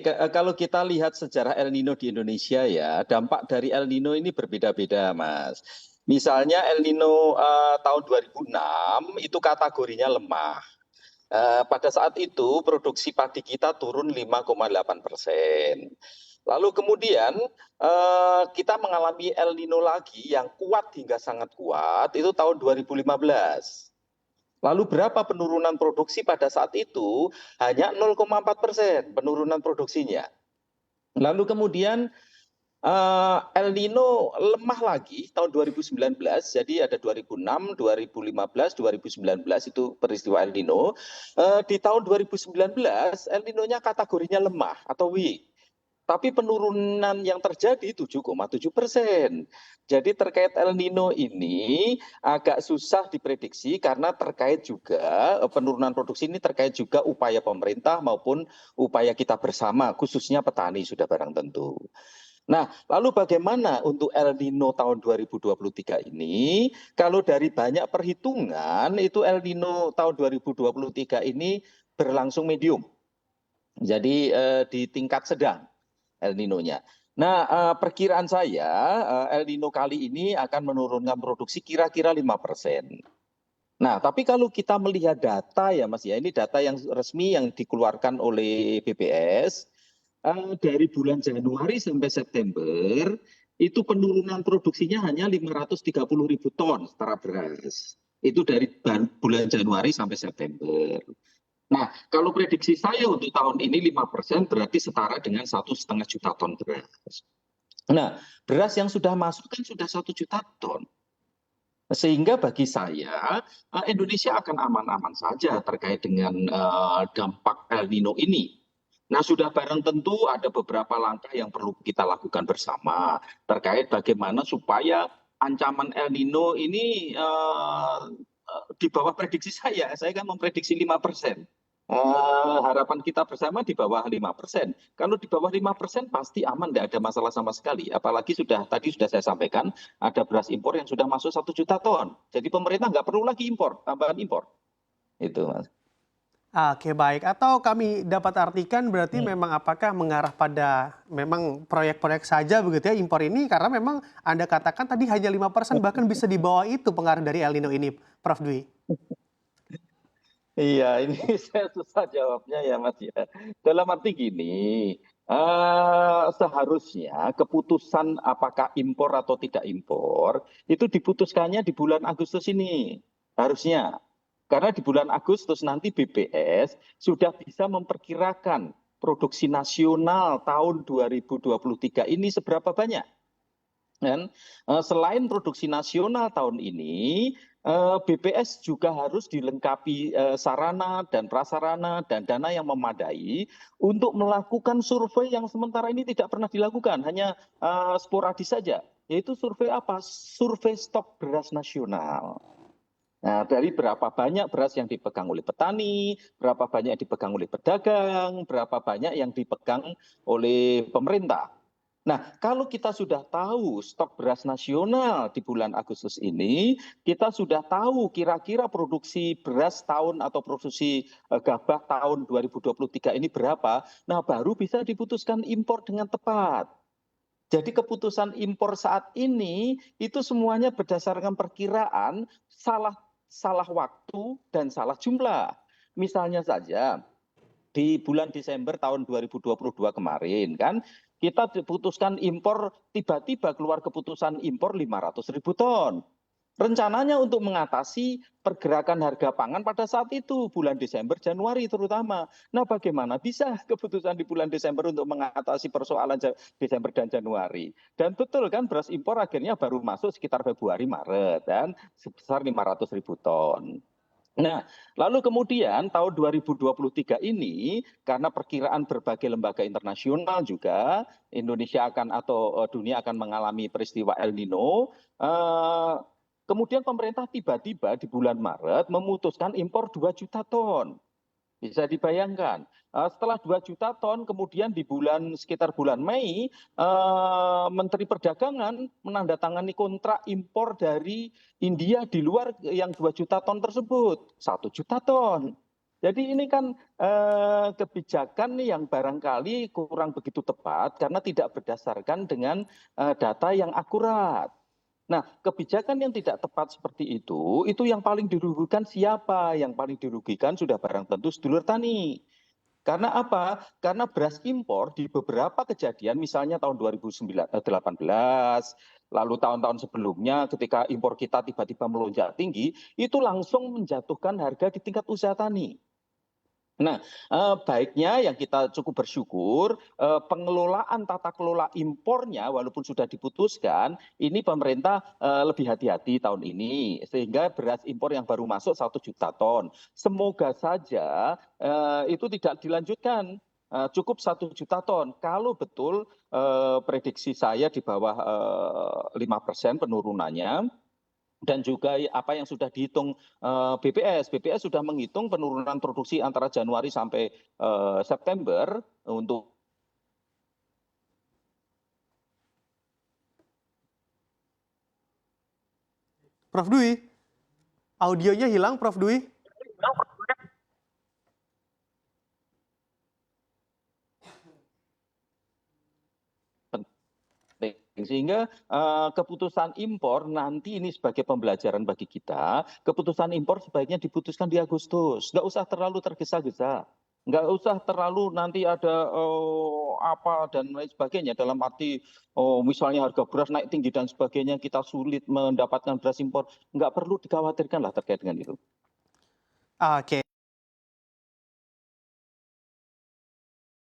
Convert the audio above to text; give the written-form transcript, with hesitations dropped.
Kalau kita lihat sejarah El Nino di Indonesia ya, dampak dari El Nino ini berbeda-beda, Mas. Misalnya El Nino tahun 2006 itu kategorinya lemah. Pada saat itu produksi padi kita turun 5,8%. Lalu kemudian kita mengalami El Nino lagi yang kuat hingga sangat kuat itu tahun 2015. Lalu berapa penurunan produksi pada saat itu? Hanya 0,4% penurunan produksinya. Lalu kemudian El Nino lemah lagi tahun 2019, jadi ada 2006, 2015, 2019 itu peristiwa El Nino. Di tahun 2019 El Nino-nya kategorinya lemah atau weak. Tapi penurunan yang terjadi 7,7%. Jadi terkait El Nino ini agak susah diprediksi karena terkait juga penurunan produksi ini terkait juga upaya pemerintah maupun upaya kita bersama, khususnya petani sudah barang tentu. Nah, lalu bagaimana untuk El Nino tahun 2023 ini? Kalau dari banyak perhitungan, itu El Nino tahun 2023 ini berlangsung medium. Jadi di tingkat sedang El Nino-nya. Nah, perkiraan saya El Nino kali ini akan menurunkan produksi kira-kira 5%. Nah, tapi kalau kita melihat data ya Mas ya, ini data yang resmi yang dikeluarkan oleh BPS, dari bulan Januari sampai September, itu penurunan produksinya hanya 530.000 ton setara beras. Itu dari bulan Januari sampai September. Nah, kalau prediksi saya untuk tahun ini 5% berarti setara dengan 1,5 juta ton beras. Nah, beras yang sudah masuk kan sudah 1 juta ton. Sehingga bagi saya Indonesia akan aman-aman saja terkait dengan dampak El Nino ini. Nah, sudah barang tentu ada beberapa langkah yang perlu kita lakukan bersama terkait bagaimana supaya ancaman El Nino ini di bawah prediksi saya. Saya kan memprediksi 5%. Harapan kita bersama di bawah 5%. Kalau di bawah 5% pasti aman, tidak ada masalah sama sekali. Apalagi tadi sudah saya sampaikan, ada beras impor yang sudah masuk 1 juta ton. Jadi pemerintah nggak perlu lagi impor, tambahan impor. Itu, Mas. Oke, baik. Atau kami dapat artikan berarti memang apakah mengarah pada memang proyek-proyek saja begitu ya impor ini karena memang Anda katakan tadi hanya 5% bahkan bisa di bawah itu pengaruh dari El Nino ini, Prof. Dwi. Iya, ini saya susah jawabnya ya Mas ya. Dalam arti gini, seharusnya keputusan apakah impor atau tidak impor itu diputuskannya di bulan Agustus ini. Harusnya. Karena di bulan Agustus nanti BPS sudah bisa memperkirakan produksi nasional tahun 2023 ini seberapa banyak. Dan selain produksi nasional tahun ini, BPS juga harus dilengkapi sarana dan prasarana dan dana yang memadai untuk melakukan survei yang sementara ini tidak pernah dilakukan, hanya sporadis saja. Yaitu survei apa? Survei stok beras nasional. Nah, dari berapa banyak beras yang dipegang oleh petani, berapa banyak yang dipegang oleh pedagang, berapa banyak yang dipegang oleh pemerintah. Nah, kalau kita sudah tahu stok beras nasional di bulan Agustus ini, kita sudah tahu kira-kira produksi beras tahun atau produksi gabah tahun 2023 ini berapa, nah baru bisa diputuskan impor dengan tepat. Jadi keputusan impor saat ini itu semuanya berdasarkan perkiraan salah waktu dan salah jumlah. Misalnya saja di bulan Desember tahun 2022 kemarin kan kita diputuskan impor, tiba-tiba keluar keputusan impor 500.000 ton. Rencananya untuk mengatasi pergerakan harga pangan pada saat itu, bulan Desember, Januari terutama. Nah, bagaimana bisa keputusan di bulan Desember untuk mengatasi persoalan Desember dan Januari? Dan betul kan beras impor akhirnya baru masuk sekitar Februari, Maret, dan sebesar 500.000 ton. Nah, lalu kemudian tahun 2023 ini, karena perkiraan berbagai lembaga internasional juga, Indonesia akan atau dunia akan mengalami peristiwa El Nino, kemudian pemerintah tiba-tiba di bulan Maret memutuskan impor 2 juta ton. Bisa dibayangkan, setelah 2 juta ton, kemudian di sekitar bulan Mei, Menteri Perdagangan menandatangani kontrak impor dari India di luar yang 2 juta ton tersebut, 1 juta ton. Jadi ini kan kebijakan yang barangkali kurang begitu tepat karena tidak berdasarkan dengan data yang akurat. Nah, kebijakan yang tidak tepat seperti itu yang paling dirugikan siapa? Yang paling dirugikan sudah barang tentu sedulur tani. Karena apa? Karena beras impor di beberapa kejadian, misalnya tahun 2018, lalu tahun-tahun sebelumnya ketika impor kita tiba-tiba melonjak tinggi, itu langsung menjatuhkan harga di tingkat usaha tani. Nah, baiknya yang kita cukup bersyukur pengelolaan tata kelola impornya walaupun sudah diputuskan, ini pemerintah lebih hati-hati tahun ini sehingga beras impor yang baru masuk 1 juta ton. Semoga saja itu tidak dilanjutkan. Cukup 1 juta ton. Kalau betul prediksi saya di bawah 5% penurunannya, dan juga apa yang sudah dihitung BPS. BPS sudah menghitung penurunan produksi antara Januari sampai September untuk Prof. Dwi, audionya hilang, Prof. Dwi. sehingga keputusan impor nanti ini sebagai pembelajaran bagi kita, keputusan impor sebaiknya diputuskan di Agustus, nggak usah terlalu tergesa-gesa, nggak usah terlalu nanti ada apa dan lain sebagainya dalam arti misalnya harga beras naik tinggi dan sebagainya kita sulit mendapatkan beras impor, nggak perlu dikhawatirkan lah terkait dengan itu. Oke.